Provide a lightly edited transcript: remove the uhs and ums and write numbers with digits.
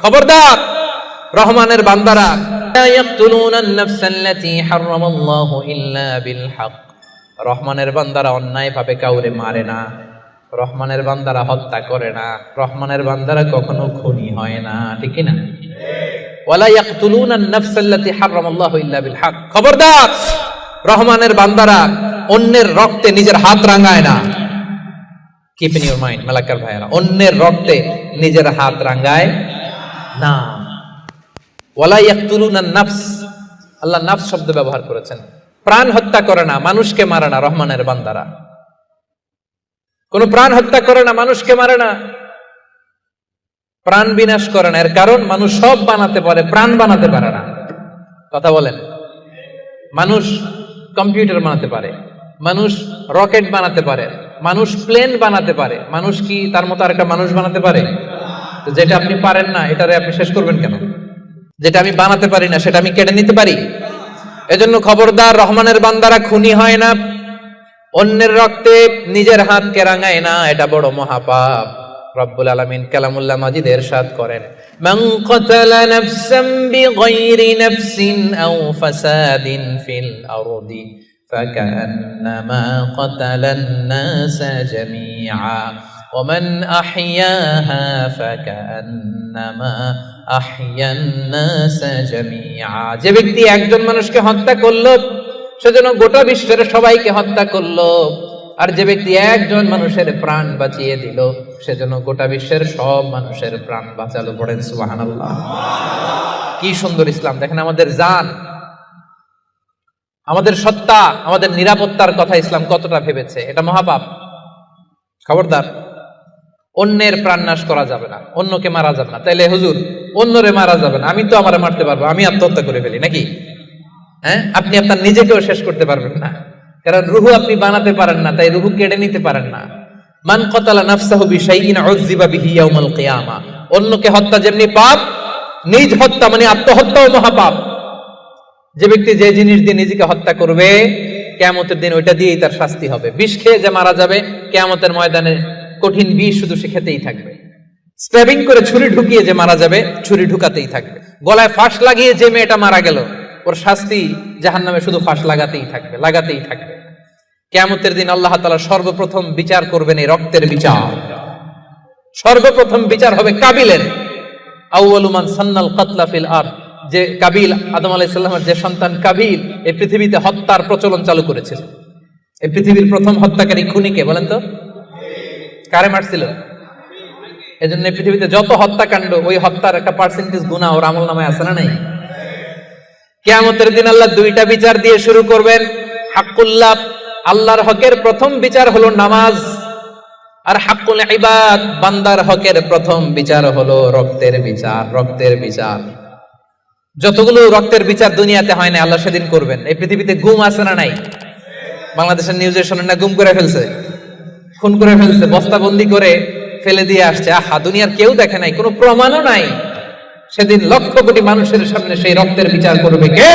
খবরদার রহমানের বান্দারা, লা ইয়াকতুলুনা আন-নাফসাল্লাতী হারামাল্লাহু ইল্লা বিল হক। রহমানের বান্দারা অন্যায় ভাবে কাউরে মারে না, রহমানের বান্দারা হত্যা করে না, রহমানের বান্দারা কখনো খুনি হয় না, ঠিক কি না? ওয়ালা ইয়াকতুলুনা আন-নাফসাল্লাতী হারামাল্লাহু ইল্লা বিল হক। খবরদার রহমানের বান্দারা অন্যের রক্তে নিজের হাত রাঙায় না। Keep in your mind Malakar ভাইরা, অন্যের রক্তে নিজের হাত রাঙায় না। ওয়ালা ইয়াকতুলুনা আন-নাফস, আল্লাহ নাফস শব্দ ব্যবহার করেছেন। প্রাণ হত্যা করে না, মানুষকে মারে না রহমানের বান্দারা। কোন প্রাণ হত্যা করে না, মানুষকে মারে না, প্রাণ বিনাশ করে না। এর কারণ মানুষ সব বানাতে পারে, প্রাণ বানাতে পারে না। কথা বলেন। মানুষ কম্পিউটার বানাতে পারে, মানুষ রকেট বানাতে পারে, মানুষ প্লেন বানাতে পারে। মানুষ কি তার মতো আরেকটা মানুষ বানাতে পারে? যেটা আপনি পারেন না এটারে আপনি শেষ করবেন কেন? যেটা আমি বানাতে পারি না সেটা আমি কেড়ে নিতে পারি? এজন্য খবরদার, রহমানের বান্দারা খুনি হয় না, অন্যের রক্তে নিজের হাত কে রাঙায় না, এটা বড় মহাপাপ। রব্বুল আলামিন কালামুল্লাহ মাজিদে ইরশাদ করেন, মান কাতালা নাফসান বিগাইরি নাফসিন আও ফাসাদিন ফিল আরদি ফাকান্নামা কাতালান নাসা জামিআ ওয়া মান আহইয়াহা ফাকান্নামা আহইয়ান নাসা জামিআ। যে ব্যক্তি একজন মানুষকে হত্যা করলো সেজন্য গোটা বিশ্বের সবাইকে হত্যা করলো, আর যে ব্যক্তি একজন মানুষের প্রাণ বাঁচিয়ে দিল সেজন্য গোটা বিশ্বের সব মানুষের প্রাণ বাঁচালো। পড়েন সুবহানাল্লাহ। কি সুন্দর ইসলাম! দেখেন, আমাদের জান, আমাদের সত্তা, আমাদের নিরাপত্তার কথা ইসলাম কতটা ভেবেছে। এটা মহাপাপ। খবরদার, অন্যের প্রাণ নাশ করা যাবে না, অন্যকে মারা যাবে না। তাইলে হুজুর অন্যরে মারা যাবে না, আমি তো আমারে মারতে পারবো, আমি আত্মহত্যা করে ফেলি নাকি? হ্যাঁ, আপনি আপনার নিজেকেও শেষ করতে পারবেন না, কারণ রুহু আপনি বানাতে পারেন না, তাই রুহু কেড়ে নিতে পারেন না। মান কাতালা নাফসাহু বিশাইইন উযযিবা বিহি ইয়াউমাল কিয়ামা। অন্যকে হত্যা যেমনি পাপ, নিজ হত্যা মানে আত্মহত্যাও মহাপাপ। যে ব্যক্তি যে জিনিস দিয়ে নিজেকে হত্যা করবে কিয়ামতের দিন ওইটা দিয়েই তার শাস্তি হবে। বিষ খেয়ে যে মারা যাবে কিয়ামতের ময়দানে কঠিন বিষ শুধু সে খেতেই থাকবে। স্ট্যাবিং করে ছুরি ঢুকিয়ে যে মারা যাবে, ছুরি ঢুকাতেই থাকবে। গলায় ফাঁস লাগিয়ে যে মেয়েটা মারা গেল, ওর শাস্তি জাহান্নামে শুধু ফাঁস লাগাতেই থাকবে, লাগাতেই থাকবে। কিয়ামতের দিন আল্লাহ তাআলা সর্বপ্রথম বিচার করবেন এই রক্তের বিচার। সর্বপ্রথম বিচার হবে কাবিলের। আউয়ালু মান সান্নাল কাতলা ফিল আরদ। যে কাবিল, আদম আলাইহিস সালামের যে সন্তান কাবিল, এই পৃথিবীতে হত্যার প্রচলন চালু করেছিল। এই পৃথিবীর প্রথম হত্যাকারী খুনিকে বলেন তো? কারে মারছিল? এজন্য এই পৃথিবীতে যত হত্যাকাণ্ড, ওই হত্যার একটা পার্সেন্টেজ গুনাহ ওর আমলনামায় আছে না নাই? কিয়ামতের দিন আল্লাহ দুইটা বিচার দিয়ে শুরু করবেন। হাক্কুল্লাহ, আল্লাহর হকের প্রথম বিচার হলো নামাজ, আর হাক্কুল ইবাদ, বান্দার হকের প্রথম বিচার হলো রক্তের বিচার। রক্তের বিচার, যতগুলো রক্তের বিচার দুনিয়াতে হয় না, আল্লাহ সেদিন করবেন। এই পৃথিবীতে গুম আছে না নাই? বাংলাদেশের নিউজে শোনেন না, গুম করে ফেলছে, খুন করে ফেলছে, বস্তাবন্দি করে ফেলে দিয়ে আসছে। আহা, দুনিয়ার কেউ দেখে নাই, কোনো প্রমাণও নাই। সেদিন লক্ষ কোটি মানুষের সামনে সেই রক্তের বিচার করবে কে?